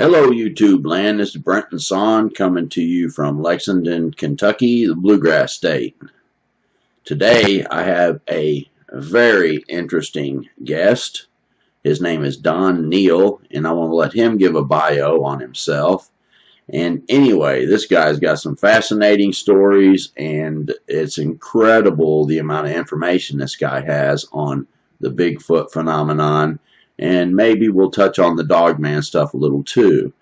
Hello, YouTube land. This is Brent and Son coming to you from Lexington, Kentucky, the Bluegrass State. Today, I have a very interesting guest. His name is Don Neal, and I want to let him give a bio on himself. And anyway, this guy's got some fascinating stories, and it's incredible the amount of information this guy has on the Bigfoot phenomenon. And maybe we'll touch on the Dogman stuff a little too.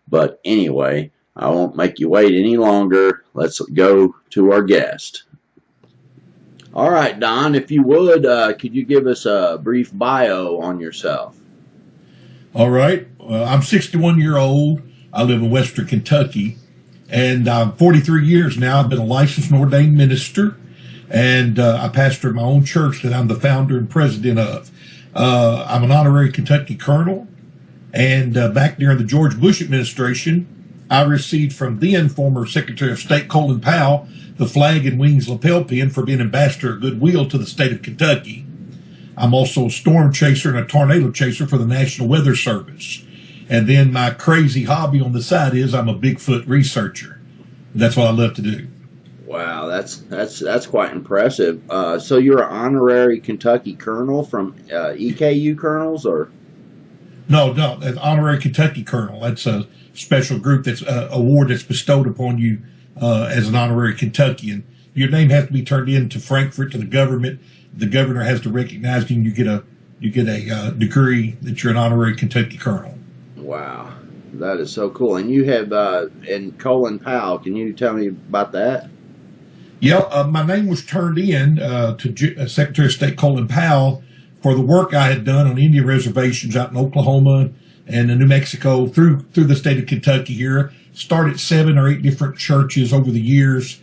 But anyway, I won't make you wait any longer. Let's go to our guest. All right, Don, if you would, could you give us a brief bio on yourself? All right. I'm 61-year-old. I live in Western Kentucky. And I'm 43 years now. I've been a licensed and ordained minister. And I pastor my own church that I'm the founder and president of. I'm an honorary Kentucky colonel, and back during the George Bush administration, I received from then former Secretary of State Colin Powell the flag and wings lapel pin for being ambassador of goodwill to the state of Kentucky. I'm also a storm chaser and a tornado chaser for the National Weather Service. And then my crazy hobby on the side is I'm a Bigfoot researcher. That's what I love to do. Wow, that's quite impressive. So you're an honorary Kentucky colonel from EKU colonels, or? No, an honorary Kentucky colonel. That's a special group that's award that's bestowed upon you as an honorary Kentuckian. Your name has to be turned in to Frankfurt to the government. The governor has to recognize you, and you get a degree that you're an honorary Kentucky colonel. Wow, that is so cool. And you have and Colin Powell. Can you tell me about that? Yeah, my name was turned in to Secretary of State Colin Powell for the work I had done on Indian reservations out in Oklahoma and in New Mexico through the state of Kentucky here. Started 7 or 8 different churches over the years,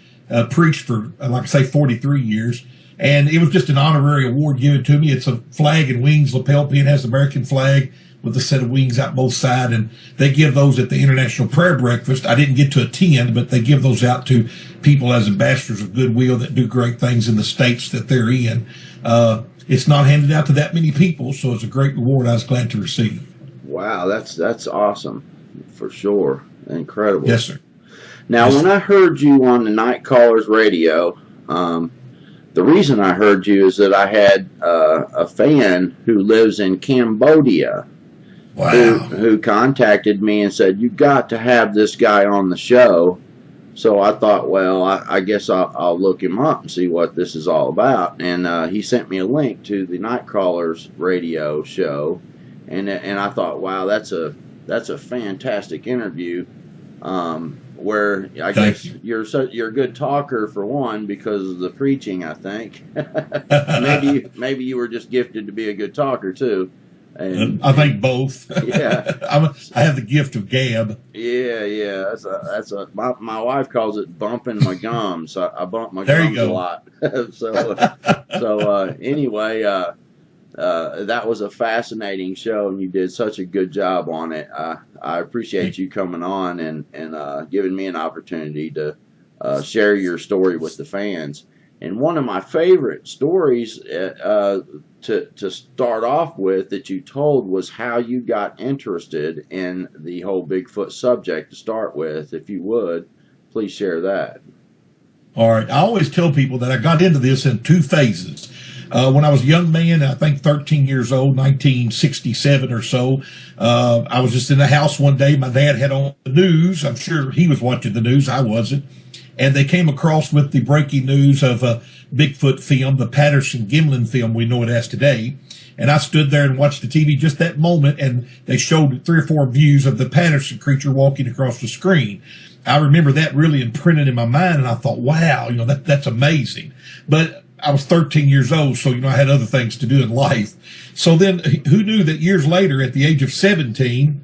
preached for, like I say, 43 years. And it was just an honorary award given to me. It's a flag and wings lapel pin, has the American flag with a set of wings out both sides, and they give those at the International Prayer Breakfast. I didn't get to attend, but they give those out to people as ambassadors of goodwill that do great things in the states that they're in. It's not handed out to that many people, so it's a great reward I was glad to receive. Wow, that's awesome, for sure. Incredible. Yes, sir. Now, when I heard you on the Night Callers radio, the reason I heard you is that I had a fan who lives in Cambodia. Wow. Who contacted me and said, "You got to have this guy on the show." So I thought, well, I guess I'll look him up and see what this is all about. And he sent me a link to the Nightcrawlers radio show, and I thought, wow, that's a fantastic interview. Where I guess you're a good talker for one because of the preaching. I think maybe you were just gifted to be a good talker too. And I think both. Yeah, I have the gift of gab. Yeah. My wife calls it bumping my gums. I bump my gums a lot. Anyway, that was a fascinating show, and you did such a good job on it. I appreciate you coming on and giving me an opportunity to share your story with the fans. And one of my favorite stories to start off with that you told was how you got interested in the whole Bigfoot subject to start with. If you would, please share that. All right. I always tell people that I got into this in 2 phases. When I was a young man, I think 13 years old, 1967 or so, I was just in the house one day. My dad had on the news. I'm sure he was watching the news. I wasn't. And they came across with the breaking news of a Bigfoot film, the Patterson-Gimlin film we know it as today. And I stood there and watched the TV just that moment, and they showed 3 or 4 views of the Patterson creature walking across the screen. I remember that really imprinted in my mind, and I thought, wow, that's amazing. But I was 13 years old, so, I had other things to do in life. So then who knew that years later, at the age of 17,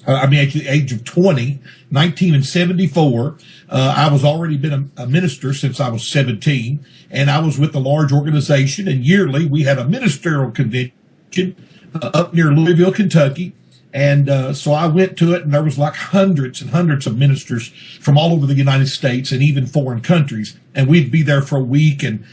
at the age of 20, 1974, I was already been a minister since I was 17, and I was with a large organization, and yearly we had a ministerial convention up near Louisville, Kentucky. And so I went to it, and there was like hundreds and hundreds of ministers from all over the United States and even foreign countries. And we'd be there for a week and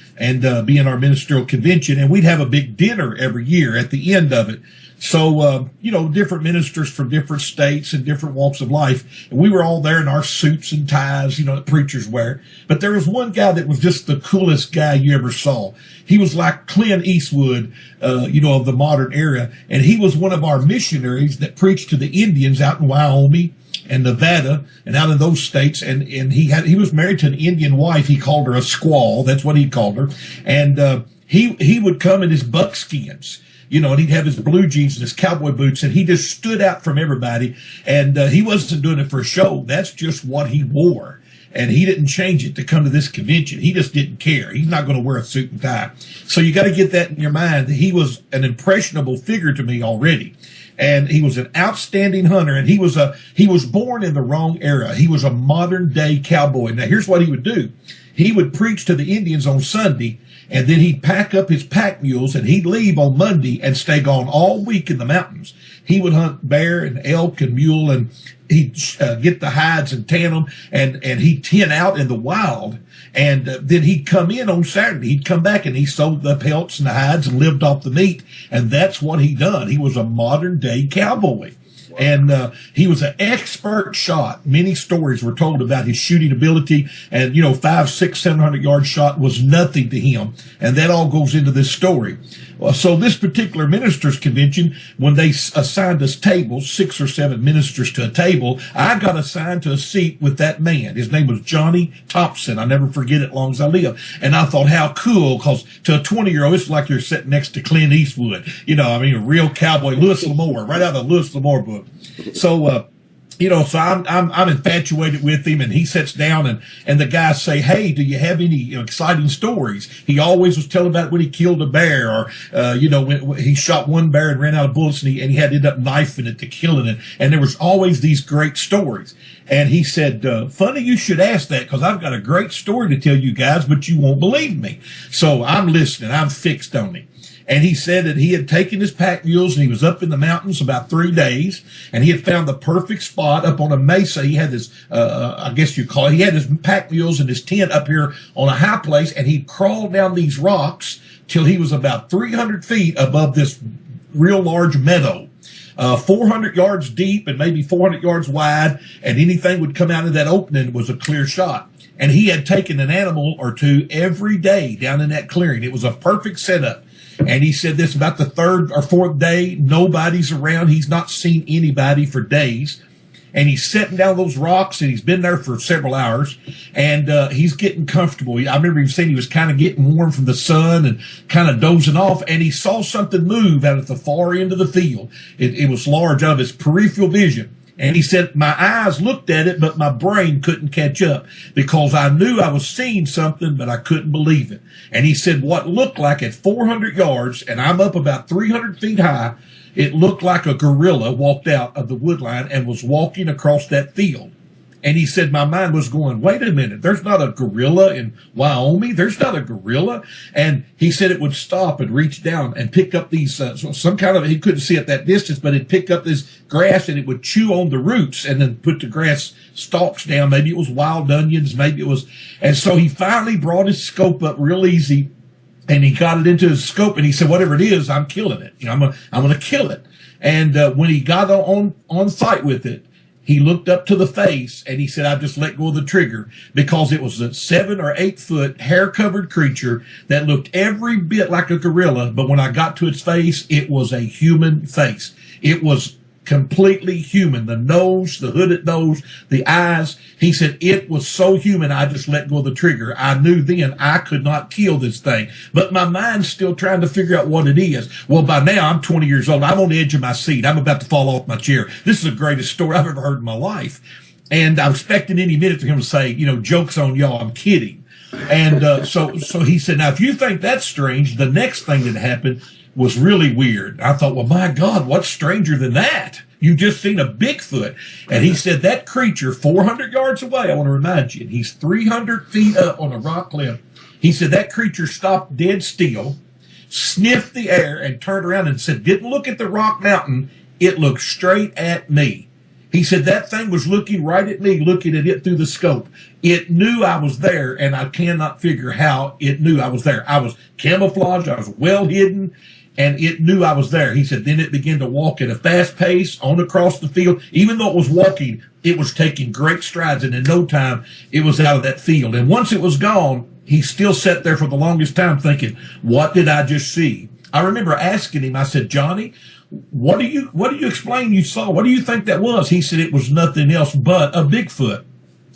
be in our ministerial convention, and we'd have a big dinner every year at the end of it. So, different ministers from different states and different walks of life. And we were all there in our suits and ties, that preachers wear. But there was one guy that was just the coolest guy you ever saw. He was like Clint Eastwood, of the modern era. And he was one of our missionaries that preached to the Indians out in Wyoming and Nevada and out in those states. And he was married to an Indian wife. He called her a squaw. That's what he called her. And, he would come in his buckskins, and he'd have his blue jeans and his cowboy boots, and he just stood out from everybody. And he wasn't doing it for a show. That's just what he wore. And he didn't change it to come to this convention. He just didn't care. He's not going to wear a suit and tie. So you got to get that in your mind. He was an impressionable figure to me already. And he was an outstanding hunter, and he was born in the wrong era. He was a modern day cowboy. Now here's what he would do. He would preach to the Indians on Sunday, and then he'd pack up his pack mules and he'd leave on Monday and stay gone all week in the mountains. He would hunt bear and elk and mule, and he'd get the hides and tan them, and he'd tin out in the wild. And then he'd come in on Saturday. He'd come back and he sold the pelts and the hides and lived off the meat. And that's what he done. He was a modern day cowboy. And he was an expert shot. Many stories were told about his shooting ability, and 500, 600, 700 yard shot was nothing to him. And that all goes into this story. So this particular ministers convention, when they assigned us tables, 6 or 7 ministers to a table, I got assigned to a seat with that man. His name was Johnny Thompson. I never forget it as long as I live. And I thought, how cool, because to a 20-year-old, it's like you're sitting next to Clint Eastwood. A real cowboy, Louis L'Amour, right out of the Louis L'Amour book. So, so I'm infatuated with him, and he sits down, and the guys say, hey, do you have any exciting stories? He always was telling about when he killed a bear, or, when he shot one bear and ran out of bullets, and he had to end up knifing it to killing it. And there was always these great stories. And he said, funny you should ask that, because I've got a great story to tell you guys, but you won't believe me. So I'm listening. I'm fixed on him. And he said that he had taken his pack mules and he was up in the mountains about 3 days, and he had found the perfect spot up on a mesa. He had his, I guess you call it, he had his pack mules and his tent up here on a high place, and he crawled down these rocks till he was about 300 feet above this real large meadow. 400 yards deep and maybe 400 yards wide, and anything would come out of that opening was a clear shot. And he had taken an animal or two every day down in that clearing. It was a perfect setup. And he said this about the 3rd or 4th day, nobody's around. He's not seen anybody for days. And he's sitting down those rocks, and he's been there for several hours, and he's getting comfortable. I remember him saying he was kind of getting warm from the sun and kind of dozing off, and he saw something move out at the far end of the field. It was large, out of his peripheral vision. And he said, my eyes looked at it, but my brain couldn't catch up, because I knew I was seeing something, but I couldn't believe it. And he said, what looked like at 400 yards, and I'm up about 300 feet high, it looked like a gorilla walked out of the woodline and was walking across that field. And he said, my mind was going, wait a minute, there's not a gorilla in Wyoming. There's not a gorilla. And he said it would stop and reach down and pick up these, some kind of, he couldn't see at that distance, but it'd pick up this grass and it would chew on the roots and then put the grass stalks down. Maybe it was wild onions. Maybe it was. And so he finally brought his scope up real easy, and he got it into his scope, and he said, whatever it is, I'm killing it. I'm going to kill it. And when he got on site with it, he looked up to the face, and he said, I just let go of the trigger, because it was a 7 or 8 foot hair-covered creature that looked every bit like a gorilla, but when I got to its face, it was a human face. It was completely human. The nose, the hooded nose, the eyes. He said, it was so human, I just let go of the trigger. I knew then I could not kill this thing. But my mind's still trying to figure out what it is. Well, by now, I'm 20 years old. I'm on the edge of my seat. I'm about to fall off my chair. This is the greatest story I've ever heard in my life. And I'm expecting any minute for him to say, joke's on y'all, I'm kidding. And so he said, now, if you think that's strange, the next thing that happened was really weird. I thought, well, my God, what's stranger than that? You just seen a Bigfoot. And he said that creature 400 yards away, I want to remind you, and he's 300 feet up on a rock cliff. He said that creature stopped dead still, sniffed the air, and turned around and said, didn't look at the rock mountain. It looked straight at me. He said that thing was looking right at me, looking at it through the scope. It knew I was there, and I cannot figure how it knew I was there. I was camouflaged. I was well hidden. and it knew I was there. He said, then it began to walk at a fast pace on across the field. Even though it was walking, it was taking great strides, and in no time, it was out of that field. And once it was gone, he still sat there for the longest time thinking, what did I just see? I remember asking him, I said, Johnny, what do you explain you saw? What do you think that was? He said it was nothing else but a Bigfoot.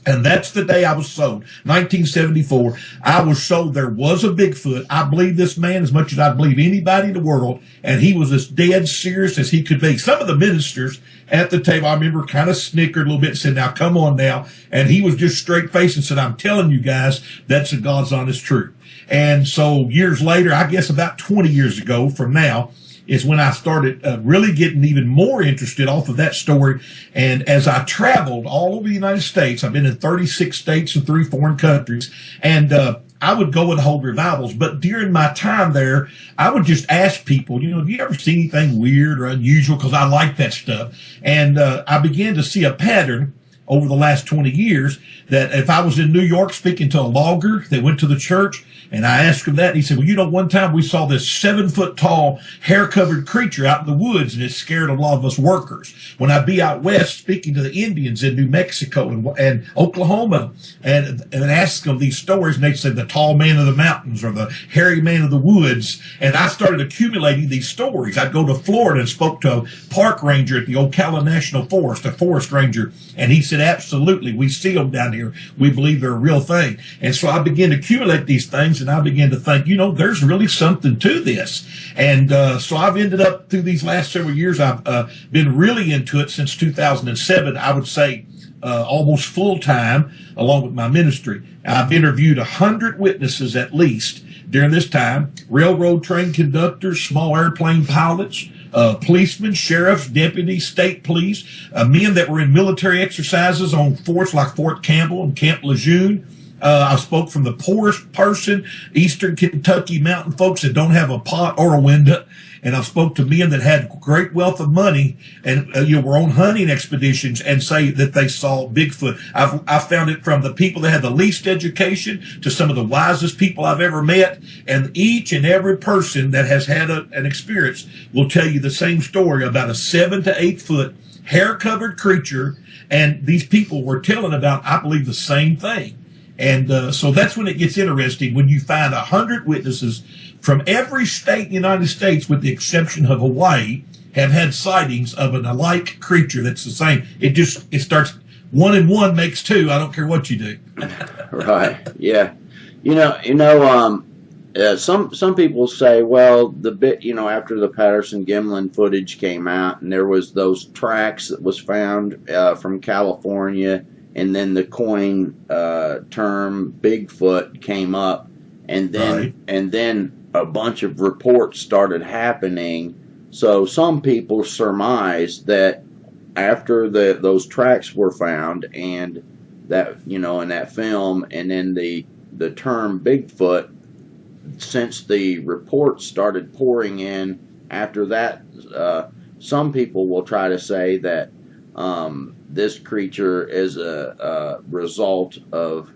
And that's the day I was sold. 1974, I was sold there was a Bigfoot. I believe this man as much as I believe anybody in the world, and he was as dead serious as he could be. Some of the ministers at the table, I remember, kind of snickered a little bit and said, now, come on now. And he was just straight faced and said, I'm telling you guys, that's the God's honest truth. And so years later, I guess about 20 years ago from now, is when I started really getting even more interested off of that story. And as I traveled all over the United States, I've been in 36 states and 3 foreign countries, and I would go and hold revivals. But during my time there, I would just ask people, do you ever see anything weird or unusual? Because I like that stuff. And I began to see a pattern over the last 20 years that if I was in New York speaking to a logger that went to the church, and I asked him that, and he said, well, one time we saw this 7-foot-tall, hair-covered creature out in the woods, and it scared a lot of us workers. When I'd be out west speaking to the Indians in New Mexico and Oklahoma, and ask them these stories, and they'd say the tall man of the mountains or the hairy man of the woods, and I started accumulating these stories. I'd go to Florida and spoke to a park ranger at the Ocala National Forest, a forest ranger, and he said, absolutely, we see them down here. We believe they're a real thing. And so I began to accumulate these things, and I began to think, there's really something to this. And so I've ended up through these last several years, I've been really into it since 2007, I would say almost full time, along with my ministry. I've interviewed 100 witnesses at least during this time, railroad train conductors, small airplane pilots, policemen, sheriffs, deputies, state police, men that were in military exercises on forts like Fort Campbell and Camp Lejeune. I spoke from the poorest person, Eastern Kentucky mountain folks that don't have a pot or a window. And I spoke to men that had great wealth of money and were on hunting expeditions and say that they saw Bigfoot. I found it from the people that had the least education to some of the wisest people I've ever met. And each and every person that has had an experience will tell you the same story about a 7 to 8 foot hair-covered creature. And these people were telling about, I believe, the same thing. And so that's when it gets interesting, when you find 100 witnesses from every state in the United States, with the exception of Hawaii, have had sightings of an alike creature that's the same. It starts 1 and 1 makes 2. I don't care what you do. Right. Yeah. Some people say, well, after the Patterson-Gimlin footage came out, and there was those tracks that was found from California, and then the coin term Bigfoot came up, and then a bunch of reports started happening. So some people surmise that after those tracks were found, and that in that film, and then the term Bigfoot, since the reports started pouring in after that, some people will try to say that this creature is a result of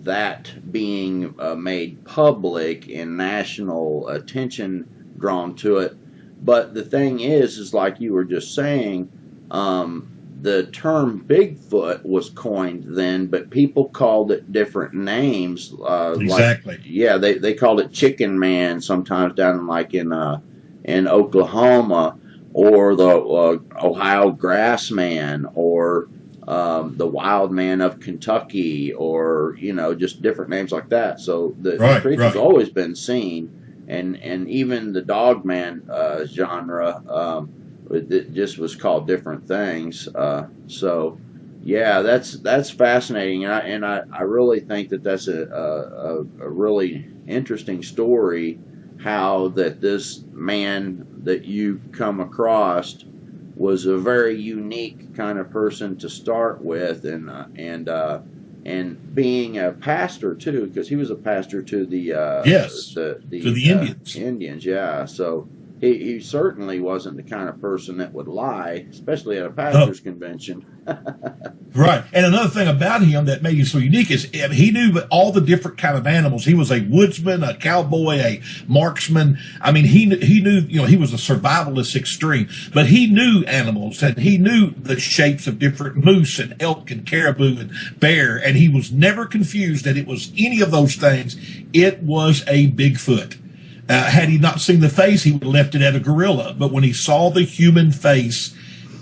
that being made public and national attention drawn to it. But the thing is like you were just saying, the term Bigfoot was coined then, but people called it different names. Exactly. They called it Chicken Man sometimes down in Oklahoma, or the Ohio Grassman, or the Wild Man of Kentucky, or just different names like that. So the creature's always been seen, and even the Dogman genre, it just was called different things. So yeah, that's fascinating, and I really think that's a really interesting story. How that this man that you come across was a very unique kind of person to start with, and being a pastor too, because he was a pastor to the to the Indians. Indians, yeah. So he certainly wasn't the kind of person that would lie, especially at a No. pastor's convention. Right. And another thing about him that made him so unique is he knew all the different kind of animals. He was a woodsman, a cowboy, a marksman. I mean, he knew, he was a survivalist extreme, but he knew animals and he knew the shapes of different moose and elk and caribou and bear. And he was never confused that it was any of those things. It was a Bigfoot. Had he not seen the face, he would have left it at a gorilla. But when he saw the human face,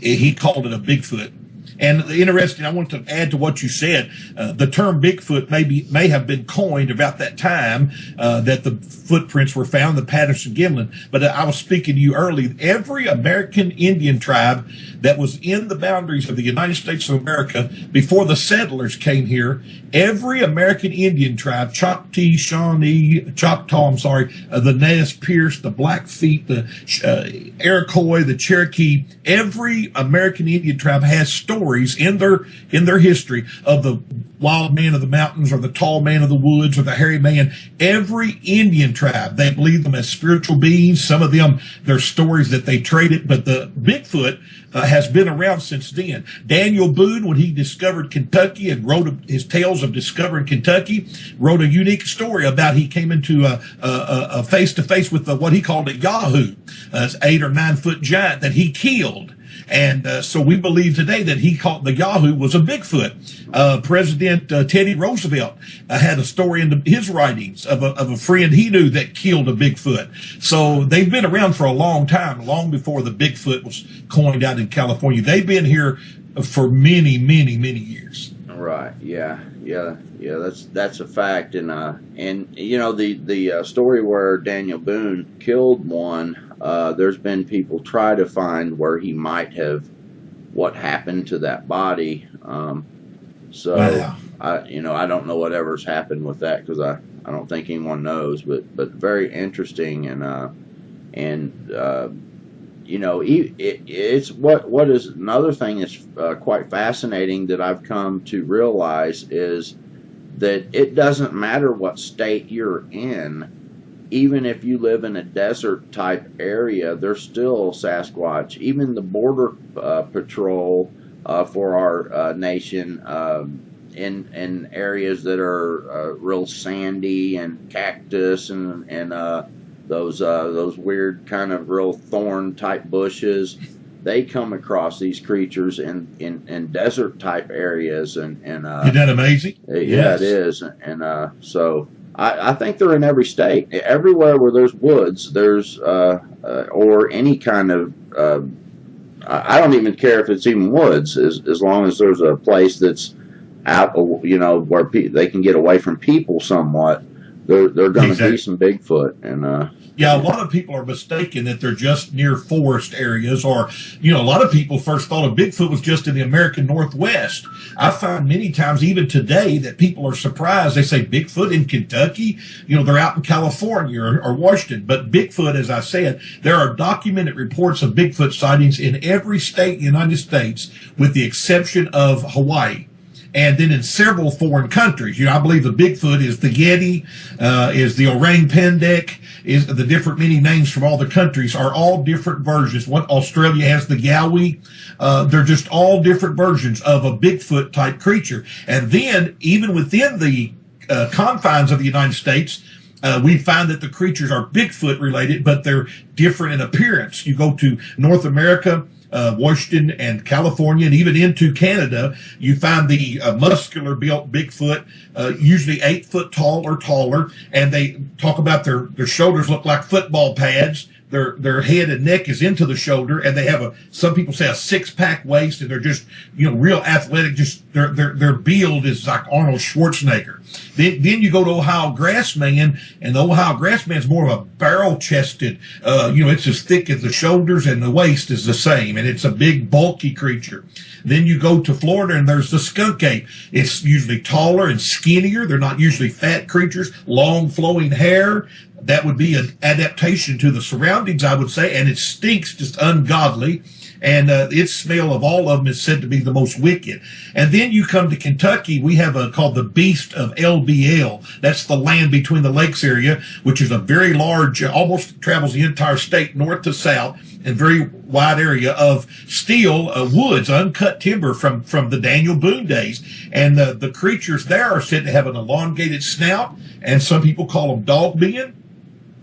he called it a Bigfoot. And interesting, I want to add to what you said. The term Bigfoot may have been coined about that time that the footprints were found, the Patterson-Gimlin. But I was speaking to you early. Every American Indian tribe that was in the boundaries of the United States of America before the settlers came here, every American Indian tribe, Choctaw, the Nez Perce, the Blackfeet, the Iroquois, the Cherokee, every American Indian tribe has stories in their history of the wild man of the mountains or the tall man of the woods or the hairy man. Every Indian tribe, they believe them as spiritual beings. Some of them, their stories that they traded, but the Bigfoot has been around since then. Daniel Boone, when he discovered Kentucky and wrote his tales of discovering Kentucky, wrote a unique story about he came into a face-to-face with what he called a Yahoo, an 8 or 9 foot giant that he killed. And so we believe today that he called the Yahoo was a Bigfoot. President Teddy Roosevelt had a story in his writings of a friend he knew that killed a Bigfoot. So they've been around for a long time, long before the Bigfoot was coined out in California. They've been here for many, many, many years. Right. Yeah. That's a fact. And the story where Daniel Boone killed one. There's been people try to find where he might have, what happened to that body. Wow. I don't know whatever's happened with that because I don't think anyone knows. But very interesting it's what is another thing that's quite fascinating that I've come to realize is that it doesn't matter what state you're in. Even if you live in a desert type area, there's still Sasquatch. Even the border patrol for our nation in areas that are real sandy and cactus and those weird kind of real thorn type bushes, they come across these creatures in desert type areas and isn't that amazing? Yeah, yes. It is. And so I think they're in every state. Everywhere where there's woods, there's or any kind of I don't even care if it's even woods, as long as there's a place that's out, where they can get away from people somewhat. They're going to be some Bigfoot. And a lot of people are mistaken that they're just near forest areas, or a lot of people first thought of Bigfoot was just in the American Northwest. I find many times, even today, that people are surprised. They say Bigfoot in Kentucky, they're out in California or Washington. But Bigfoot, as I said, there are documented reports of Bigfoot sightings in every state in the United States, with the exception of Hawaii. And then in several foreign countries, I believe the Bigfoot is the Yeti, is the orang pendek, is the different many names from all the countries are all different versions. What Australia has the Yowie. They're just all different versions of a Bigfoot type creature. And then even within the confines of the United States, we find that the creatures are Bigfoot related, but they're different in appearance. You go to North America, Washington and California, and even into Canada, you find the muscular built Bigfoot, usually 8 foot tall or taller, and they talk about their shoulders look like football pads. Their head and neck is into the shoulder, and they have some people say a 6-pack waist, and they're just, real athletic. Just their build is like Arnold Schwarzenegger. Then you go to Ohio Grassman, and the Ohio Grassman is more of a barrel-chested. It's as thick as the shoulders, and the waist is the same, and it's a big, bulky creature. Then you go to Florida, and there's the skunk ape. It's usually taller and skinnier. They're not usually fat creatures. Long, flowing hair. That would be an adaptation to the surroundings, I would say, and it stinks just ungodly. and its smell of all of them is said to be the most wicked. And then you come to Kentucky, we have a called the Beast of LBL. That's the land between the lakes area, which is a very large, almost travels the entire state north to south, and very wide area of steel woods, uncut timber from the Daniel Boone days. And the creatures there are said to have an elongated snout, and some people call them dog men.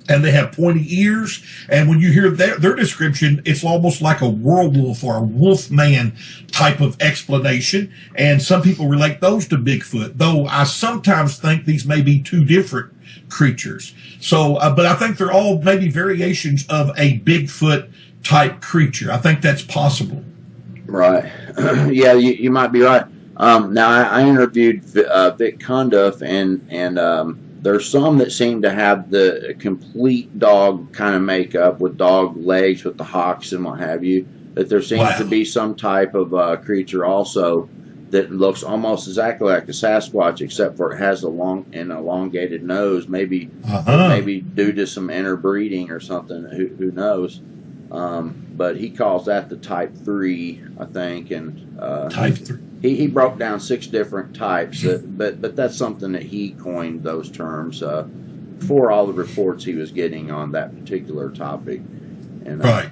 And they have pointy ears. And when you hear their description, it's almost like a werewolf or a wolf man type of explanation. And some people relate those to Bigfoot, though I sometimes think these may be two different creatures. So, but I think they're all maybe variations of a Bigfoot type creature. I think that's possible. Right. Yeah, you might be right. Now, I interviewed Vic Cundiff, and there's some that seem to have the complete dog kind of makeup with dog legs with the hocks and what have you. That there seems to be some type of creature also that looks almost exactly like a Sasquatch, except for it has an elongated nose, maybe due to some interbreeding or something. Who knows? But he calls that the Type 3, I think, and Type 3. He broke down 6 different types, but that's something that he coined those terms for all the reports he was getting on that particular topic. And, right.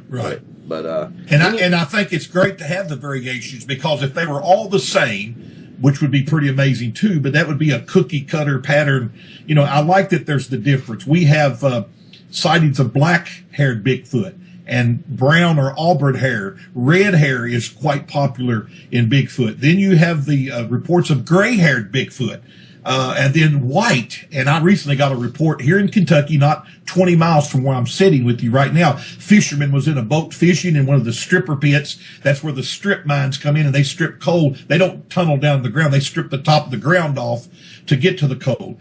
But I think it's great to have the variations, because if they were all the same, which would be pretty amazing too, but that would be a cookie cutter pattern. You know, I like that there's the difference. We have sightings of black-haired Bigfoot and brown or auburn hair. Red hair is quite popular in Bigfoot. Then you have the reports of gray-haired Bigfoot, and then white. And I recently got a report here in Kentucky, not 20 miles from where I'm sitting with you right now. Fisherman was in a boat fishing in one of the stripper pits. That's where the strip mines come in, and they strip coal. They don't tunnel down the ground. They strip the top of the ground off to get to the coal.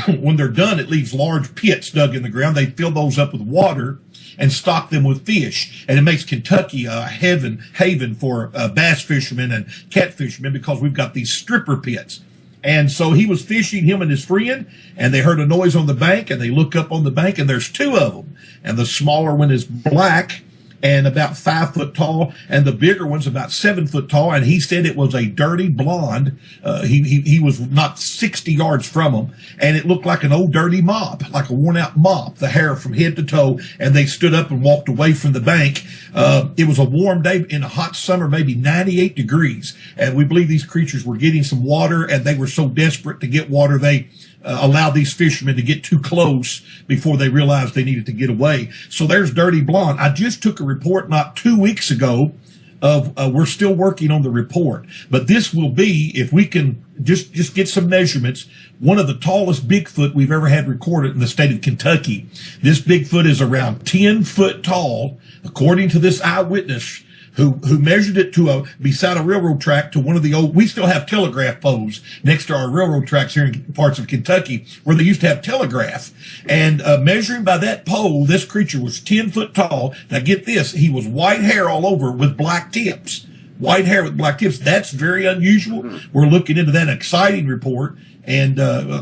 When they're done, it leaves large pits dug in the ground. They fill those up with water and stock them with fish. And it makes Kentucky a haven for bass fishermen and catfishermen, because we've got these stripper pits. And so he was fishing, him and his friend, and they heard a noise on the bank, and they look up on the bank, and there's 2 of them. And the smaller one is black and about 5 foot tall, and the bigger one's about 7 foot tall. And he said it was a dirty blonde. He was not 60 yards from him, and it looked like an old dirty mop, like a worn out mop, the hair from head to toe. And they stood up and walked away from the bank. It was a warm day in a hot summer, maybe 98 degrees. And we believe these creatures were getting some water, and they were so desperate to get water, they allowed these fishermen to get too close before they realized they needed to get away. So there's Dirty Blonde. I just took a report not 2 weeks ago of, we're still working on the report, but this will be, if we can just get some measurements, one of the tallest Bigfoot we've ever had recorded in the state of Kentucky. This Bigfoot is around 10 foot tall, according to this eyewitness who measured it to beside a railroad track to one of the old, we still have telegraph poles next to our railroad tracks here in parts of Kentucky where they used to have telegraph. And measuring by that pole, this creature was 10 foot tall. Now get this, he was white hair all over with black tips. White hair with black tips. That's very unusual. We're looking into that exciting report, and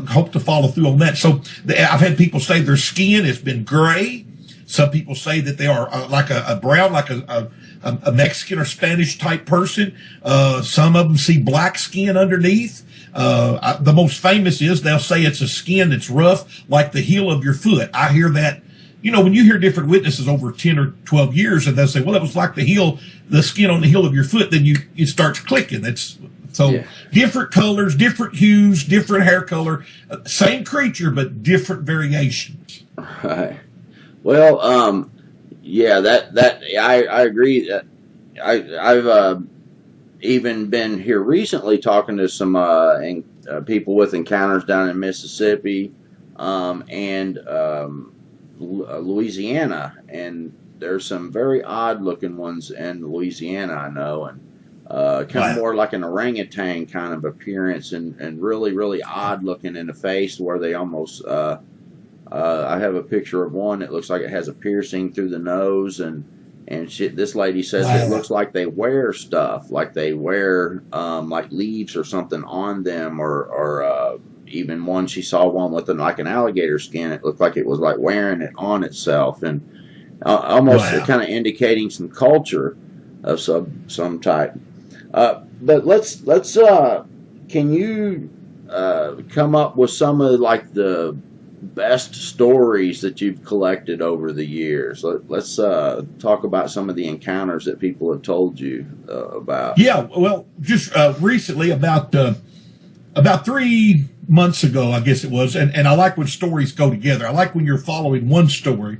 hope to follow through on that. So I've had people say their skin has been gray. Some people say that they are like a brown, like a Mexican or Spanish type person. Some of them see black skin underneath. The most famous is they'll say it's a skin that's rough, like the heel of your foot. I hear that. You know, when you hear different witnesses over 10 or 12 years, and they'll say, well, it was like the skin on the heel of your foot, then it starts clicking. Different colors, different hues, different hair color, same creature, but different variations. Right. Well, yeah, I agree. I've even been here recently talking to some people with encounters down in Mississippi and Louisiana, and there's some very odd looking ones in Louisiana, I know, and kind of more like an orangutan kind of appearance, and really, really odd looking in the face, where they almost I have a picture of one that looks like it has a piercing through the nose, and this lady says it looks like they wear stuff, like they wear like leaves or something on them, or even one, she saw one with like an alligator skin. It looked like it was like wearing it on itself, and almost kind of indicating some culture. of some type. But let's can you come up with some of like the best stories that you've collected over the years? Let's talk about some of the encounters that people have told you about. Yeah, well, just recently, about 3 months ago, I guess it was, and I like when stories go together. I like when you're following one story,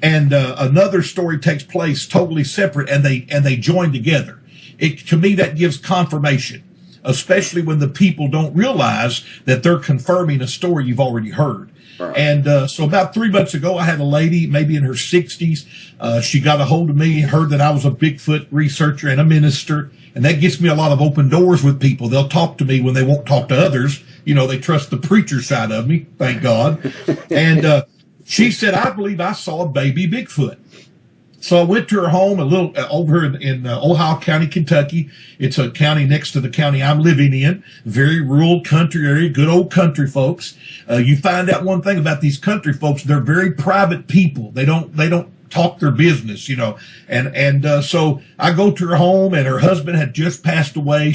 and another story takes place totally separate, and they join together. To me, that gives confirmation, especially when the people don't realize that they're confirming a story you've already heard. Right. And so about 3 months ago, I had a lady, maybe in her 60s. She got a hold of me, heard that I was a Bigfoot researcher and a minister. And that gets me a lot of open doors with people. They'll talk to me when they won't talk to others. You know, they trust the preacher side of me, thank God. And she said, I believe I saw a baby Bigfoot. So I went to her home a little over in Ohio County, Kentucky. It's a county next to the county I'm living in. Very rural country area, good old country folks. You find out one thing about these country folks, they're very private people. They don't talk their business, you know. And so I go to her home, and her husband had just passed away.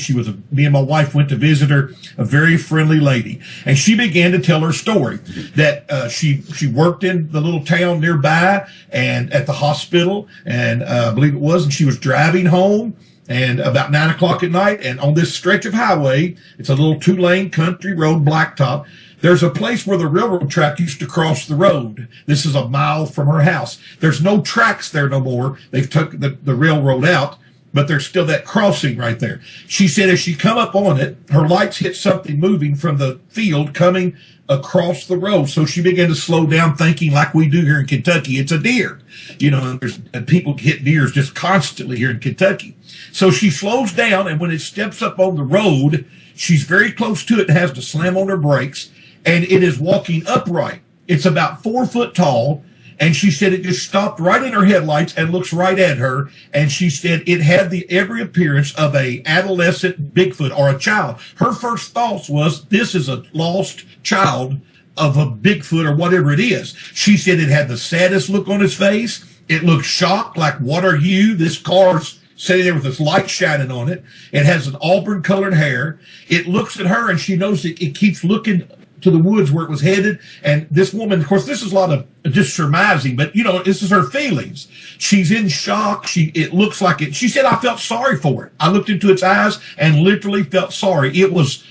Me and my wife went to visit her, a very friendly lady. And she began to tell her story that she worked in the little town nearby and at the hospital, and I believe it was, and she was driving home. And about 9 o'clock at night, and on this stretch of highway, it's a little 2-lane country road, blacktop. There's a place where the railroad track used to cross the road. This is a mile from her house. There's no tracks there no more. They've took the railroad out, but there's still that crossing right there. She said as she come up on it, her lights hit something moving from the field coming across the road. So she began to slow down, thinking like we do here in Kentucky, it's a deer. You know, and people hit deers just constantly here in Kentucky. So she slows down, and when it steps up on the road, she's very close to it and has to slam on her brakes, and it is walking upright. It's about 4 foot tall, and she said it just stopped right in her headlights and looks right at her, and she said it had every appearance of a adolescent Bigfoot or a child. Her first thoughts was, this is a lost child of a Bigfoot or whatever it is. She said it had the saddest look on his face. It looked shocked, like, what are you? This car's sitting there with this light shining on it. It has an auburn colored hair. It looks at her, and she knows it keeps looking to the woods where it was headed. And this woman, of course, this is a lot of just surmising, but you know, this is her feelings. She's in shock. It looks like it. She said, I felt sorry for it. I looked into its eyes and literally felt sorry. It was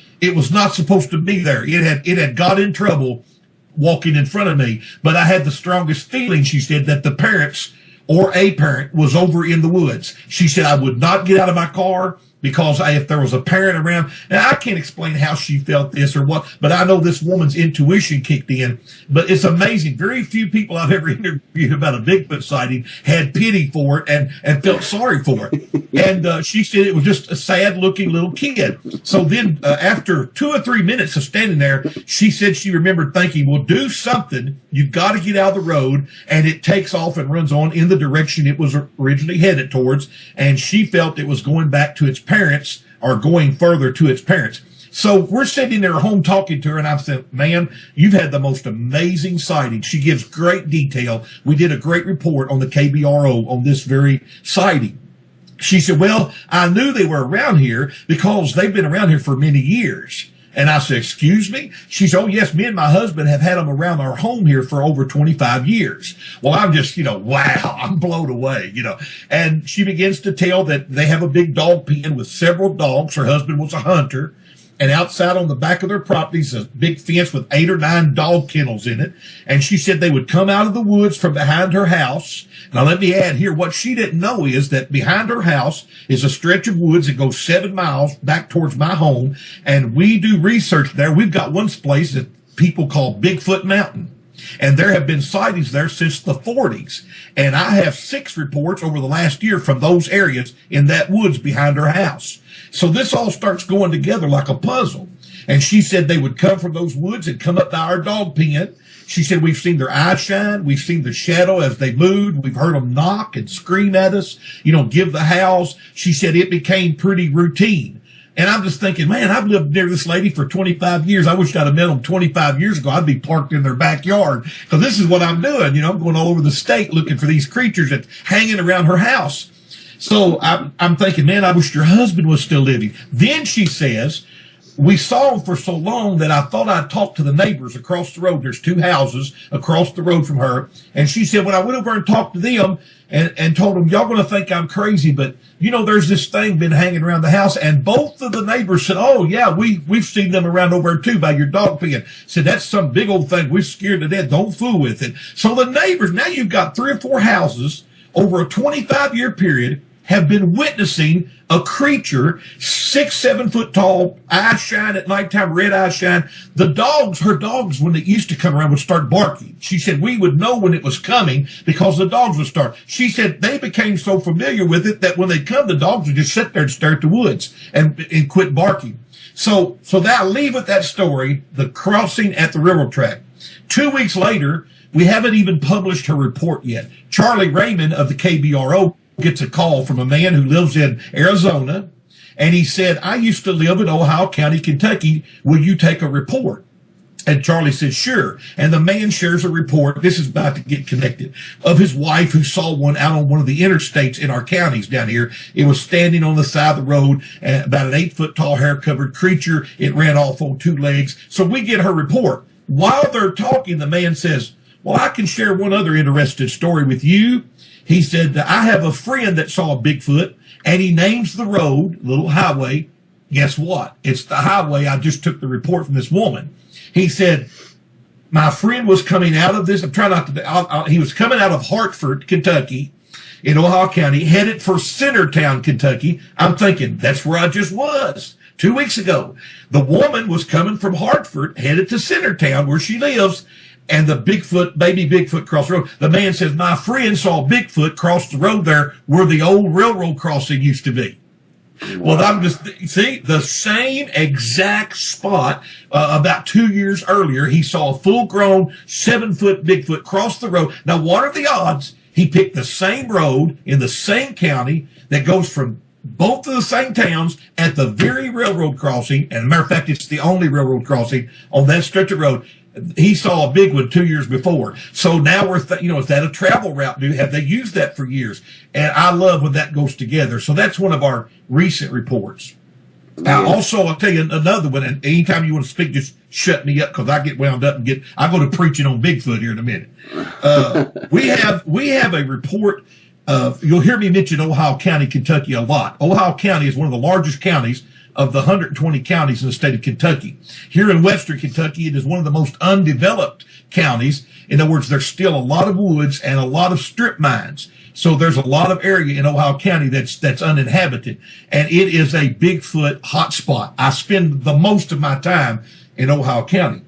not supposed to be there. It had got in trouble walking in front of me, but I had the strongest feeling, she said, that the parents or a parent was over in the woods. She said, I would not get out of my car because if there was a parent around. Now, I can't explain how she felt this or what, but I know this woman's intuition kicked in. But it's amazing. Very few people I've ever interviewed about a Bigfoot sighting had pity for it and felt sorry for it. And she said it was just a sad-looking little kid. So then after 2 or 3 minutes of standing there, she said she remembered thinking, well, do something. You've got to get out of the road. And it takes off and runs on in the direction it was originally headed towards. And she felt it was going back to its parents or going further to its parents. So we're sitting in her home talking to her, and I said, ma'am, you've had the most amazing sighting. She gives great detail. We did a great report on the KBRO on this very sighting. She said, well, I knew they were around here because they've been around here for many years. And I said, excuse me? She said, oh, yes, me and my husband have had them around our home here for over 25 years. Well, I'm just, wow, I'm blown away, And she begins to tell that they have a big dog pen with several dogs. Her husband was a hunter. And outside on the back of their property is a big fence with 8 or 9 dog kennels in it. And she said they would come out of the woods from behind her house. Now, let me add here, what she didn't know is that behind her house is a stretch of woods that goes 7 miles back towards my home. And we do research there. We've got one place that people call Bigfoot Mountain. And there have been sightings there since the 40s. And I have 6 reports over the last year from those areas in that woods behind her house. So this all starts going together like a puzzle. And she said they would come from those woods and come up by our dog pen. She said we've seen their eyes shine. We've seen the shadow as they moved. We've heard them knock and scream at us, give the howls. She said it became pretty routine. And I'm just thinking, man, I've lived near this lady for 25 years. I wish I'd have met them 25 years ago. I'd be parked in their backyard because this is what I'm doing. I'm going all over the state looking for these creatures that's hanging around her house. So I'm thinking, man, I wish your husband was still living. Then she says, we saw him for so long that I thought I'd talk to the neighbors across the road. There's 2 houses across the road from her. And she said, when I went over and talked to them and told them, y'all going to think I'm crazy, but, you know, there's this thing been hanging around the house. And both of the neighbors said, oh, yeah, we've seen them around over there, too, by your dog peeing. Said, that's some big old thing. We're scared to death. Don't fool with it. So the neighbors, now you've got 3 or 4 houses over a 25-year period have been witnessing a creature 6-7 foot tall, eyes shine at nighttime, red eyes shine. The dogs, her dogs, when it used to come around, would start barking. She said we would know when it was coming because the dogs would start. She said they became so familiar with it that when they come, the dogs would just sit there and stare at the woods and quit barking. So that, I'll leave with that story, the crossing at the railroad track. 2 weeks later, we haven't even published her report yet. Charlie Raymond of the KBRO gets a call from a man who lives in Arizona, and he said, I used to live in Ohio County, Kentucky. Will you take a report? And Charlie said, sure. And the man shares a report, this is about to get connected, of his wife who saw one out on one of the interstates in our counties down here. It was standing on the side of the road, about an 8-foot tall hair-covered creature. It ran off on 2 legs. So we get her report. While they're talking, the man says, well, I can share one other interesting story with you. He said, I have a friend that saw a Bigfoot, and he names the road, little highway. Guess what? It's the highway. I just took the report from this woman. He said, my friend was coming out of this. I'm trying not to, he was coming out of Hartford, Kentucky, in Ohio County, headed for Centertown, Kentucky. I'm thinking, that's where I just was 2 weeks ago. The woman was coming from Hartford, headed to Centertown, where she lives. And the baby Bigfoot crossed the road. The man says, my friend saw Bigfoot cross the road there where the old railroad crossing used to be. Wow. Well, I'm just, see, the same exact spot, about 2 years earlier, he saw a full-grown 7-foot Bigfoot cross the road. Now, what are the odds he picked the same road in the same county that goes from both of the same towns at the very railroad crossing? And as a matter of fact, it's the only railroad crossing on that stretch of road. He saw a big one 2 years before. So now we're, is that a travel route? Have they used that for years? And I love when that goes together. So that's one of our recent reports. Now, also, I'll tell you another one. And anytime you want to speak, just shut me up because I get wound up and I go to preaching on Bigfoot here in a minute. We have a report. You'll hear me mention Ohio County, Kentucky a lot. Ohio County is one of the largest counties of the 120 counties in the state of Kentucky. Here in western Kentucky, it is one of the most undeveloped counties. In other words, there's still a lot of woods and a lot of strip mines. So there's a lot of area in Ohio County that's uninhabited. And it is a Bigfoot hotspot. I spend the most of my time in Ohio County.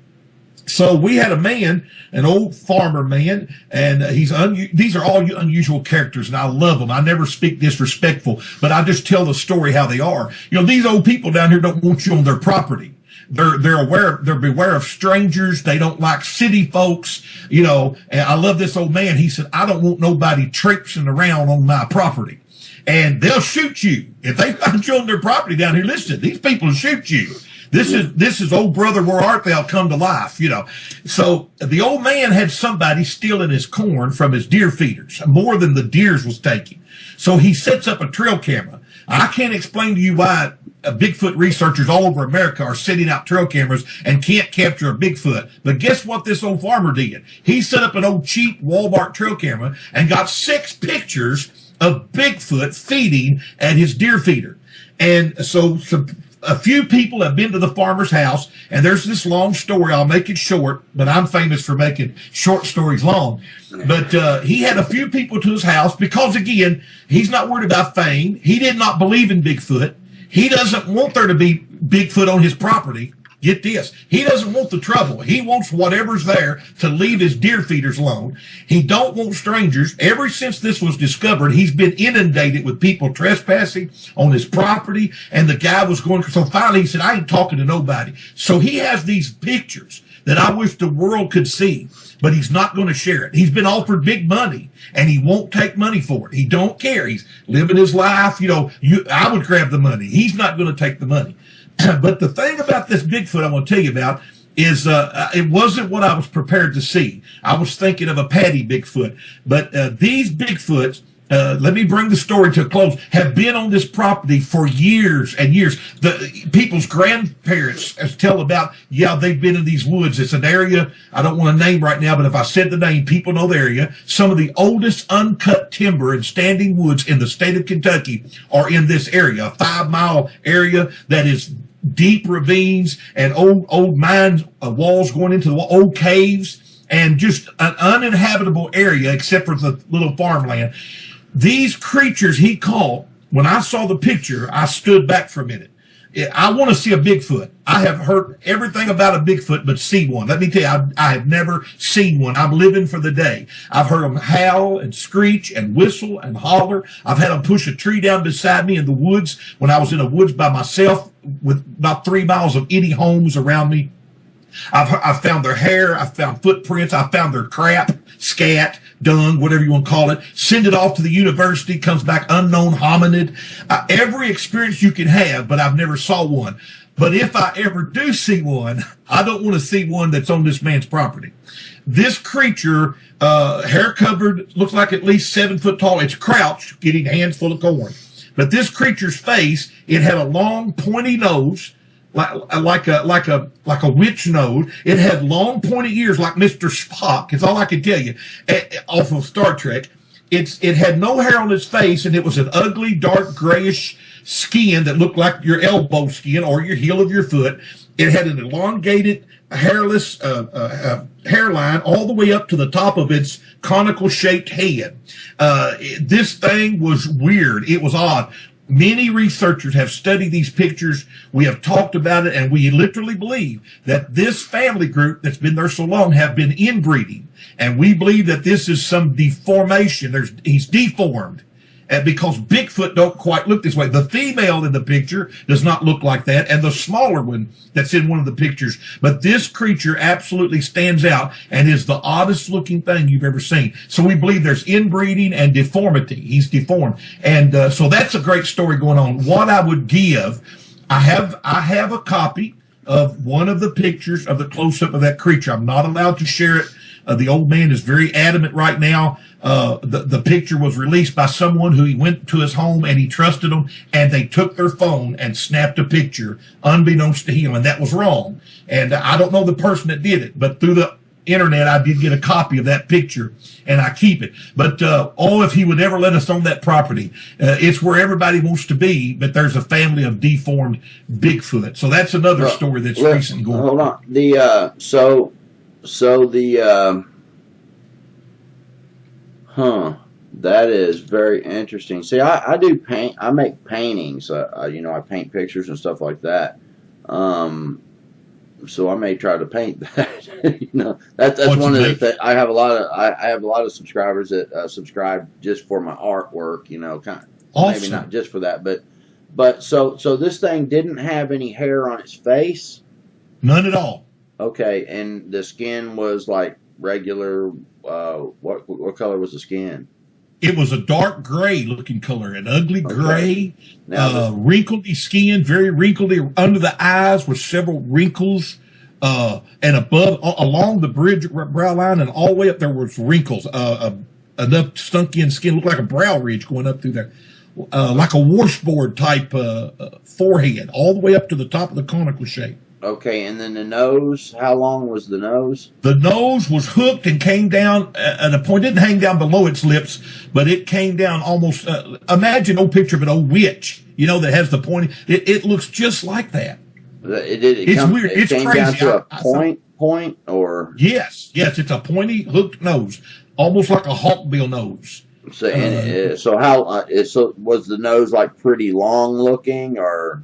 So we had a man, an old farmer man, and these are all unusual characters, and I love them. I never speak disrespectful, but I just tell the story how they are. These old people down here don't want you on their property. They're beware of strangers. They don't like city folks, and I love this old man. He said, I don't want nobody traipsing around on my property. And they'll shoot you. If they find you on their property down here, listen, these people will shoot you. This is old brother, where art thou come to life, So the old man had somebody stealing his corn from his deer feeders, more than the deers was taking. So he sets up a trail camera. I can't explain to you why Bigfoot researchers all over America are setting out trail cameras and can't capture a Bigfoot. But guess what this old farmer did? He set up an old cheap Walmart trail camera and got 6 pictures of Bigfoot feeding at his deer feeder. And so a few people have been to the farmer's house, and there's this long story. I'll make it short, but I'm famous for making short stories long. But he had a few people to his house because, again, he's not worried about fame. He did not believe in Bigfoot. He doesn't want there to be Bigfoot on his property. Get this. He doesn't want the trouble. He wants whatever's there to leave his deer feeders alone. He don't want strangers. Ever since this was discovered, he's been inundated with people trespassing on his property, and the guy was going, so finally he said, I ain't talking to nobody. So he has these pictures that I wish the world could see, but he's not going to share it. He's been offered big money, and he won't take money for it. He don't care. He's living his life. I would grab the money. He's not going to take the money. But the thing about this Bigfoot I want to tell you about is it wasn't what I was prepared to see. I was thinking of a Patty Bigfoot. But these Bigfoots let me bring the story to a close, have been on this property for years and years. The people's grandparents tell about, yeah, they've been in these woods. It's an area I don't want to name right now, but if I said the name, people know the area. Some of the oldest uncut timber and standing woods in the state of Kentucky are in this area, a 5-mile area that is deep ravines and old mine walls going into the old caves, and just an uninhabitable area except for the little farmland. These creatures he caught, when I saw the picture, I stood back for a minute. I want to see a Bigfoot. I have heard everything about a Bigfoot, but see one. Let me tell you, I have never seen one. I'm living for the day. I've heard them howl and screech and whistle and holler. I've had them push a tree down beside me in the woods when I was in the woods by myself with about 3 miles of any homes around me. I've found their hair. I've found footprints. I've found their crap, scat, dung, whatever you want to call it. Send it off to the university. Comes back unknown hominid. Every experience you can have, but I've never saw one. But if I ever do see one, I don't want to see one that's on this man's property. This creature, hair covered, looks like at least 7 foot tall. It's crouched, getting hands full of corn. But this creature's face, it had a long, pointy nose, like a witch nose. It had long pointy ears like Mr. Spock. It's all I can tell you. Off of Star Trek. It had no hair on its face, and it was an ugly, dark, grayish skin that looked like your elbow skin or your heel of your foot. It had an elongated, hairless hairline all the way up to the top of its conical-shaped head. This thing was weird. It was odd. Many researchers have studied these pictures. We have talked about it, and we literally believe that this family group that's been there so long have been inbreeding. And we believe that this is some deformation. He's deformed. Because Bigfoot don't quite look this way. The female in the picture does not look like that, and the smaller one that's in one of the pictures. But this creature absolutely stands out and is the oddest looking thing you've ever seen. So we believe there's inbreeding and deformity. He's deformed. And so that's a great story going on. What I would give, I have a copy of one of the pictures of the close-up of that creature. I'm not allowed to share it. The old man is very adamant right now. The picture was released by someone who he went to his home and he trusted them, and they took their phone and snapped a picture unbeknownst to him, and that was wrong. And I don't know the person that did it, but through the internet I did get a copy of that picture, and I keep it. But if he would ever let us on that property, it's where everybody wants to be, but there's a family of deformed Bigfoot. So that's another story that's recent going on. Hold on. That is very interesting. See, I do paint. I make paintings. I paint pictures and stuff like that. So I may try to paint that. That's one of the things. I have a lot of subscribers that subscribe just for my artwork. Kind of, awesome. Maybe not just for that, but so this thing didn't have any hair on its face. None at all. Okay, and the skin was like regular. What color was the skin? It was a dark gray looking color, an ugly gray, wrinkledy skin, very wrinkledy. Under the eyes were several wrinkles, and above, along the brow line, and all the way up there was wrinkles. Enough stunk-in skin, looked like a brow ridge going up through there, like a washboard type forehead, all the way up to the top of the conical shape. Okay, and then the nose, how long was the nose? The nose was hooked and came down at a point. It didn't hang down below its lips, but it came down almost, imagine an old picture of an old witch, that has the pointy. It looks just like that. It's weird. It's came crazy. Down to a point, or? Yes, it's a pointy hooked nose, almost like a hawkbill nose. So was the nose like pretty long looking, or?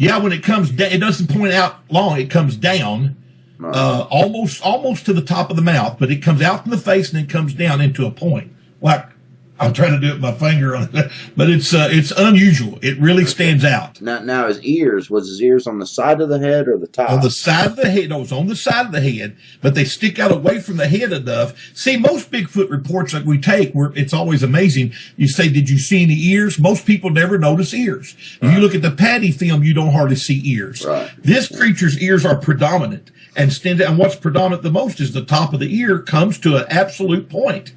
Yeah, when it comes down, it doesn't point out long. It comes down, almost to the top of the mouth, but it comes out from the face and then comes down into a point. Like I'm trying to do it with my finger on it, but it's unusual. It really stands out. Now was his ears on the side of the head or the top? On the side of the head. No, it's on the side of the head, but they stick out away from the head enough. See, most Bigfoot reports that we take, it's always amazing. You say, did you see any ears? Most people never notice ears. If you look at the Patty film, you don't hardly see ears. Right. This creature's ears are predominant and stand out. And what's predominant the most is the top of the ear comes to an absolute point.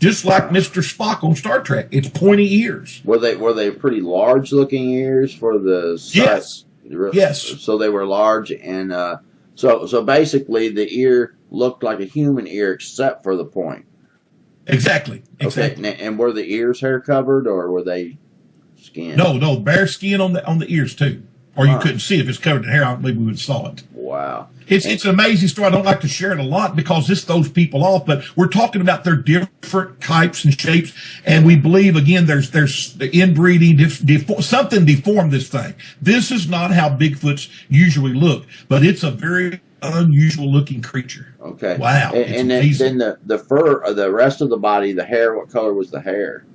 just like Mr. Spock on Star Trek. It's pointy ears. Were they pretty large looking ears for the size? Yes. So they were large, and so basically the ear looked like a human ear except for the point. Exactly. Okay. And were the ears hair covered, or were they skin? No, bare skin on the ears too. Or you couldn't see it. If it's covered in hair, I don't believe we would have saw it. Wow. It's an amazing story. I don't like to share it a lot because this throws people off, but we're talking about their different types and shapes, and we believe, again, there's the inbreeding, something deformed this thing. This is not how Bigfoots usually look, but it's a very unusual looking creature. Okay. Wow. And then the fur, the rest of the body, the hair, what color was the hair?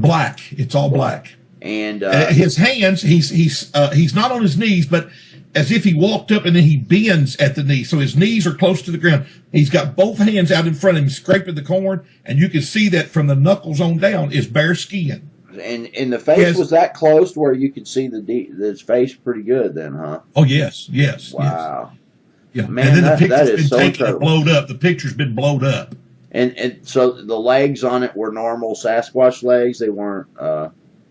Black. It's all black. And his hands, he's not on his knees, but as if he walked up and then he bends at the knee. So his knees are close to the ground. He's got both hands out in front of him, scraping the corn, and you can see that from the knuckles on down is bare skin. And the face was that close to where you could see his face pretty good then, huh? Oh, yes. Wow. Yes. Yeah. Man, and then the picture's been so taken and blowed up. The picture's been blowed up. And so the legs on it were normal Sasquatch legs. They weren't.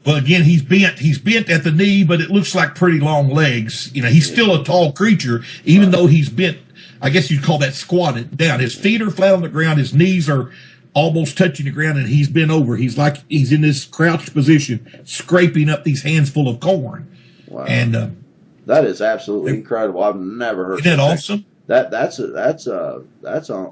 Well, again, he's bent at the knee, but it looks like pretty long legs. You know, he's still a tall creature, even though he's bent. I guess you'd call that squatted down. His feet are flat on the ground. His knees are almost touching the ground, and he's bent over. He's like he's in this crouched position, scraping up these hands full of corn. Wow. And that is absolutely incredible. I've never heard. Isn't that awesome?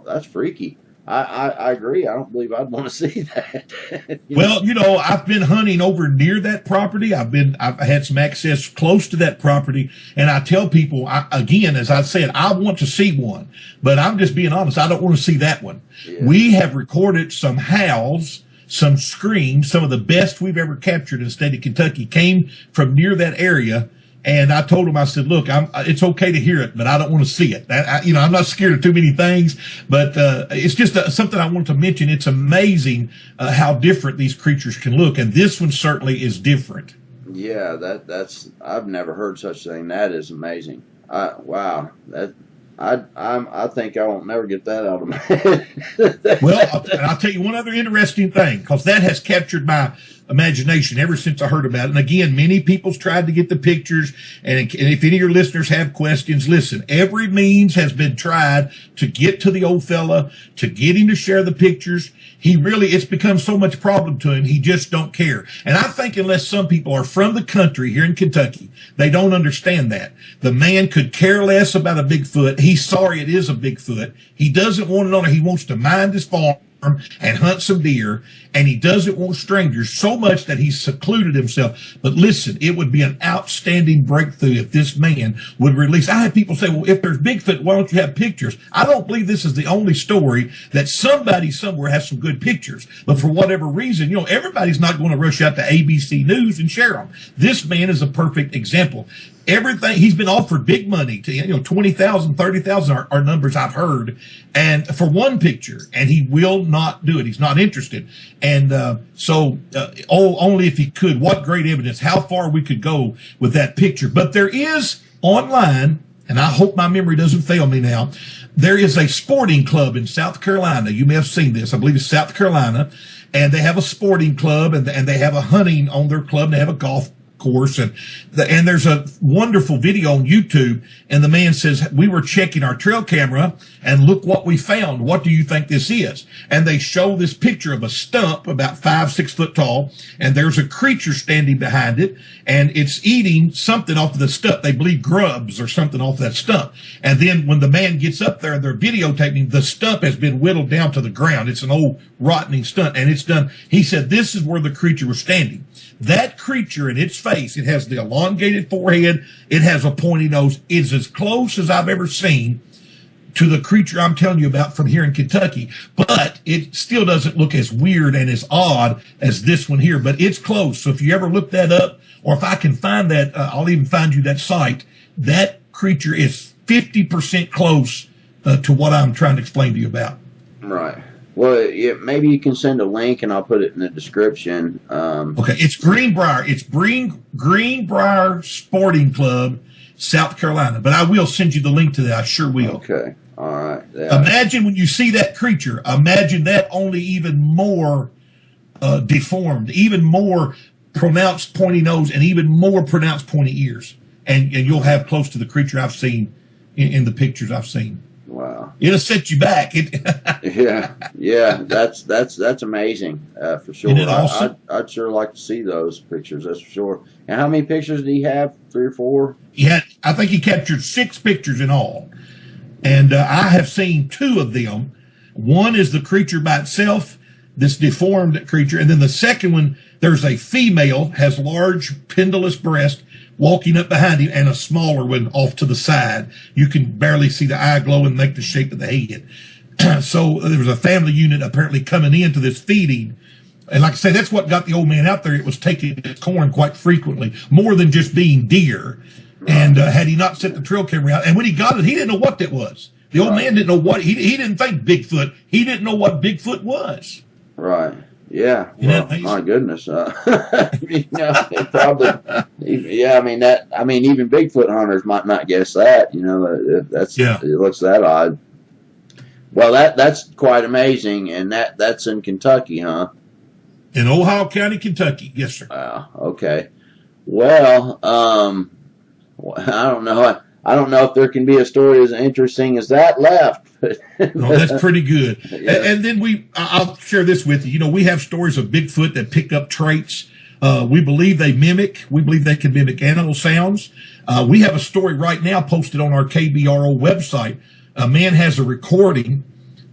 That's freaky. I agree. I don't believe I'd want to see that. Well, I've been hunting over near that property. I've had some access close to that property, and I tell people, again, as I said, I want to see one, but I'm just being honest. I don't want to see that one. Yeah. We have recorded some howls, some screams, some of the best we've ever captured in the state of Kentucky came from near that area. And I told him, I said, look, it's okay to hear it, but I don't want to see it. I'm not scared of too many things, but it's just something I wanted to mention. It's amazing how different these creatures can look, and this one certainly is different. Yeah, that's I've never heard such a thing. That is amazing. Wow, I think I won't never get that out of my head. Well, I'll tell you one other interesting thing, because that has captured my imagination ever since I heard about it. And again, many people's tried to get the pictures. And if any of your listeners have questions, listen, every means has been tried to get to the old fella, to get him to share the pictures. It's become so much problem to him, he just don't care. And I think unless some people are from the country here in Kentucky, they don't understand that. The man could care less about a Bigfoot. He's sorry it is a Bigfoot. He doesn't want it on it. He wants to mind his farm and hunt some deer, and he doesn't want strangers so much that he's secluded himself. But listen, it would be an outstanding breakthrough if this man would release. I have people say, well, if there's Bigfoot, why don't you have pictures? I don't believe this is the only story that somebody somewhere has some good pictures. But for whatever reason, everybody's not going to rush out to ABC News and share them. This man is a perfect example. Everything he's been offered big money to, 20,000, 30,000 are numbers I've heard, and for one picture, and he will not do it. He's not interested. And only if he could. What great evidence, how far we could go with that picture. But there is online, and I hope my memory doesn't fail me now, there is a sporting club in South Carolina. You may have seen this. I believe it's South Carolina, and they have a sporting club, and they have a hunting on their club, and they have a golf course, and there's a wonderful video on YouTube, and the man says, we were checking our trail camera and look what we found. What do you think this is? And they show this picture of a stump about 5-6 foot tall, and there's a creature standing behind it, and it's eating something off of the stump. They believe grubs or something off that stump. And then when the man gets up there and they're videotaping, the stump has been whittled down to the ground. It's an old rotting stump, and it's done. He said this is where the creature was standing. That creature in its face, it has the elongated forehead, it has a pointy nose. It's as close as I've ever seen to the creature I'm telling you about from here in Kentucky, but it still doesn't look as weird and as odd as this one here, but it's close. So if you ever look that up, or if I can find that, I'll even find you that site. That creature is 50% close to what I'm trying to explain to you about. Right. Well, yeah, maybe you can send a link, and I'll put it in the description. Okay, it's Greenbrier. It's Greenbrier Sporting Club, South Carolina. But I will send you the link to that. I sure will. Okay. All right. Yeah. Imagine when you see that creature, imagine that only even more deformed, even more pronounced pointy nose, and even more pronounced pointy ears. And you'll have close to the creature I've seen in the pictures I've seen. Wow. It'll set you back. Yeah. That's amazing, for sure. Isn't it awesome? I'd sure like to see those pictures. That's for sure. And how many pictures did he have? 3 or 4? I think he captured 6 pictures in all. And I have seen 2 of them. One is the creature by itself, this deformed creature. And then the second one, there's a female, has large pendulous breast, walking up behind him, and a smaller one off to the side. You can barely see the eye glow and make the shape of the head. So there was a family unit apparently coming into this feeding. And like I say, that's what got the old man out there. It was taking his corn quite frequently, more than just being deer. And had he not set the trail camera out, and when he got it, he didn't know what that was. The old man didn't know what, he didn't think Bigfoot. He didn't know what Bigfoot was. Right. Yeah. Well, my goodness. It probably. Yeah. I mean, even Bigfoot hunters might not guess that. It looks that odd. Well, that's quite amazing, and that's in Kentucky, huh? In Ohio County, Kentucky. Yes, sir. Wow. Okay. Well, I don't know. I don't know if there can be a story as interesting as that left. No, that's pretty good. Yeah. And then I'll share this with you. We have stories of Bigfoot that pick up traits. We believe they mimic. We believe they can mimic animal sounds. We have a story right now posted on our KBRO website. A man has a recording.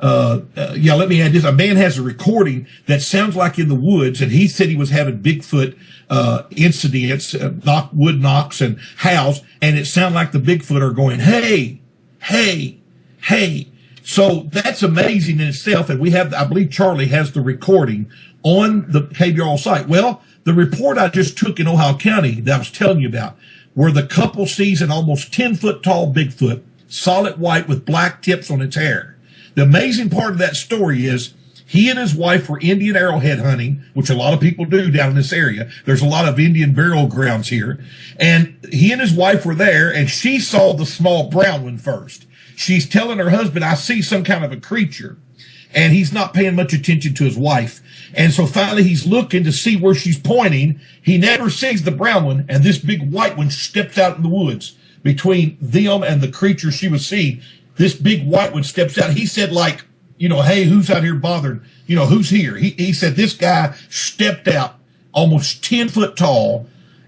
Let me add this. A man has a recording that sounds like in the woods, and he said he was having Bigfoot incidents, wood knocks and howls, and it sounded like the Bigfoot are going, hey, hey, hey. So that's amazing in itself, and we have, I believe Charlie has the recording on the KBRO site. Well, the report I just took in Ohio County that I was telling you about, where the couple sees an almost 10-foot tall Bigfoot, solid white with black tips on its hair. The amazing part of that story is he and his wife were Indian arrowhead hunting, which a lot of people do down in this area. There's a lot of Indian burial grounds here. And he and his wife were there, and she saw the small brown one first. She's telling her husband, I see some kind of a creature. And he's not paying much attention to his wife. And so finally he's looking to see where she's pointing. He never sees the brown one, and this big white one steps out in the woods between them and the creature she was seeing. This big white one steps out. He said, like, hey, who's out here bothering? Who's here? He said this guy stepped out almost 10 foot tall.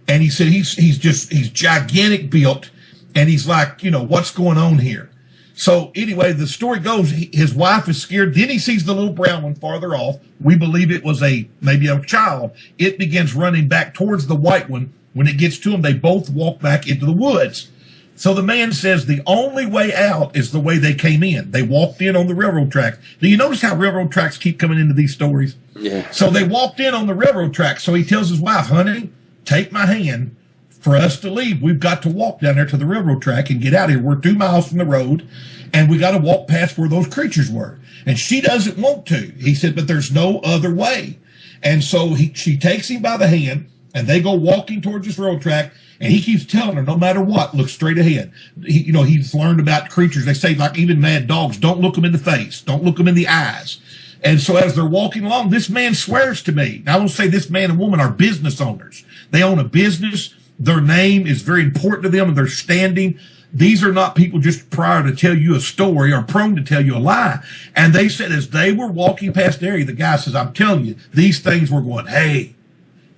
And he said he's gigantic built. And he's like, what's going on here? So anyway, the story goes, his wife is scared. Then he sees the little brown one farther off. We believe it was maybe a child. It begins running back towards the white one. When it gets to him, they both walk back into the woods. So the man says the only way out is the way they came in. They walked in on the railroad tracks. Do you notice how railroad tracks keep coming into these stories? Yeah. So they walked in on the railroad tracks. So he tells his wife, honey, take my hand. For us to leave, we've got to walk down there to the railroad track and get out of here. We're 2 miles from the road, and we got to walk past where those creatures were. And she doesn't want to. He said, but there's no other way. And so she takes him by the hand, and they go walking towards this railroad track. And he keeps telling her, no matter what, look straight ahead. He's learned about creatures. They say, like even mad dogs, don't look them in the face. Don't look them in the eyes. And so as they're walking along, this man swears to me. Now, I will say this man and woman are business owners. They own a business. Their name is very important to them, and their standing. These are not people just prior to tell you a story or prone to tell you a lie. And they said as they were walking past the area, the guy says, I'm telling you, these things were going, hey,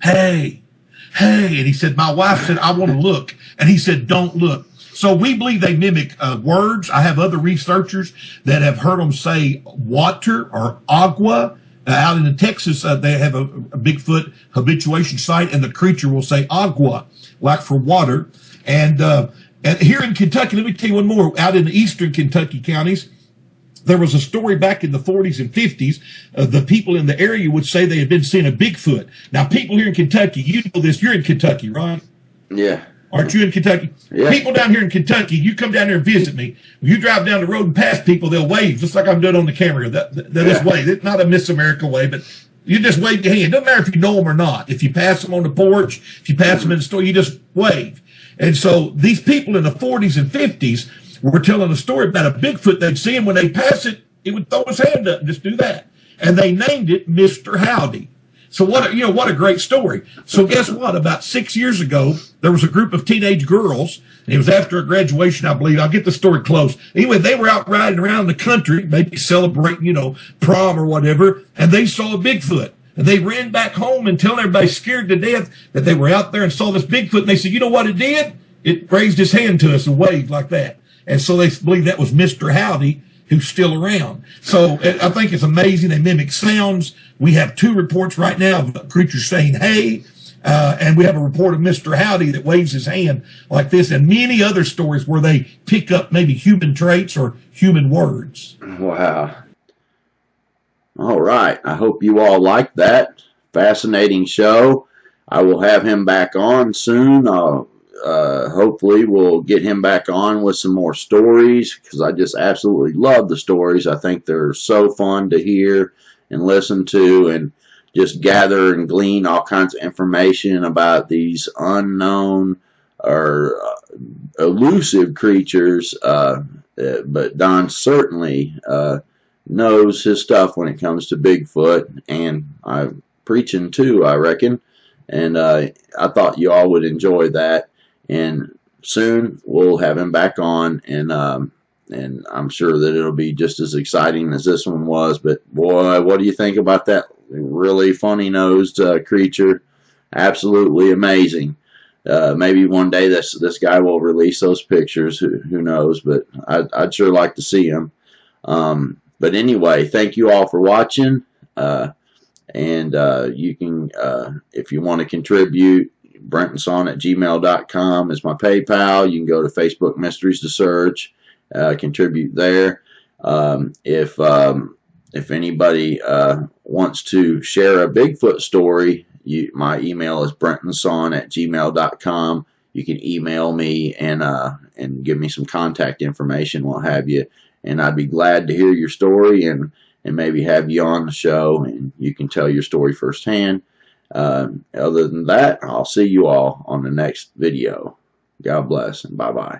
hey, hey. And he said, my wife said, I want to look. And he said, don't look. So we believe they mimic words. I have other researchers that have heard them say water or agua. Out in Texas, they have a Bigfoot habituation site, and the creature will say agua, like for water. And here in Kentucky, let me tell you one more. Out in the eastern Kentucky counties, there was a story back in the 40s and 50s. The people in the area would say they had been seeing a Bigfoot. Now, people here in Kentucky, you know this. You're in Kentucky, right? Yeah. Aren't you in Kentucky? Yeah. People down here in Kentucky, you come down here and visit me. When you drive down the road and pass people, they'll wave, just like I'm doing on the camera. They'll just wave. It's not a Miss America way, but you just wave your hand. Doesn't matter if you know them or not. If you pass them on the porch, if you pass them in the store, you just wave. And so these people in the 40s and 50s were telling a story about a Bigfoot they'd see him. When they pass it, he would throw his hand up and just do that. And they named it Mr. Howdy. So what a great story. So guess what? About 6 years ago, there was a group of teenage girls, and it was after a graduation, I believe. I'll get the story close. Anyway, they were out riding around the country, maybe celebrating, prom or whatever, and they saw a Bigfoot. And they ran back home and telling everybody scared to death that they were out there and saw this Bigfoot. And they said, you know what it did? It raised his hand to us and waved like that. And so they believe that was Mr. Howdy, who's still around. So I think it's amazing. They mimic sounds. We have 2 reports right now of creatures saying, hey, and we have a report of Mr. Howdy that waves his hand like this, and many other stories where they pick up maybe human traits or human words. Wow. All right. I hope you all liked that. Fascinating show. I will have him back on soon. Hopefully we'll get him back on with some more stories, because I just absolutely love the stories. I think they're so fun to hear and listen to, and just gather and glean all kinds of information about these unknown or elusive creatures. But Don certainly knows his stuff when it comes to Bigfoot, and I'm preaching too, I reckon. And I thought you all would enjoy that. And soon we'll have him back on, and I'm sure that it'll be just as exciting as this one was. But boy, what do you think about that really funny-nosed creature? Absolutely amazing. Maybe one day this guy will release those pictures. Who knows? But I'd sure like to see him. But anyway, thank you all for watching. And you can, if you want to contribute, BrentonSon@gmail.com is my PayPal. You can go to Facebook Mysteries to search, contribute there. If anybody wants to share a Bigfoot story, my email is BrentonSon@gmail.com. You can email me and give me some contact information, what have you, and I'd be glad to hear your story and maybe have you on the show, and you can tell your story firsthand. Other than that, I'll see you all on the next video. God bless, and bye-bye.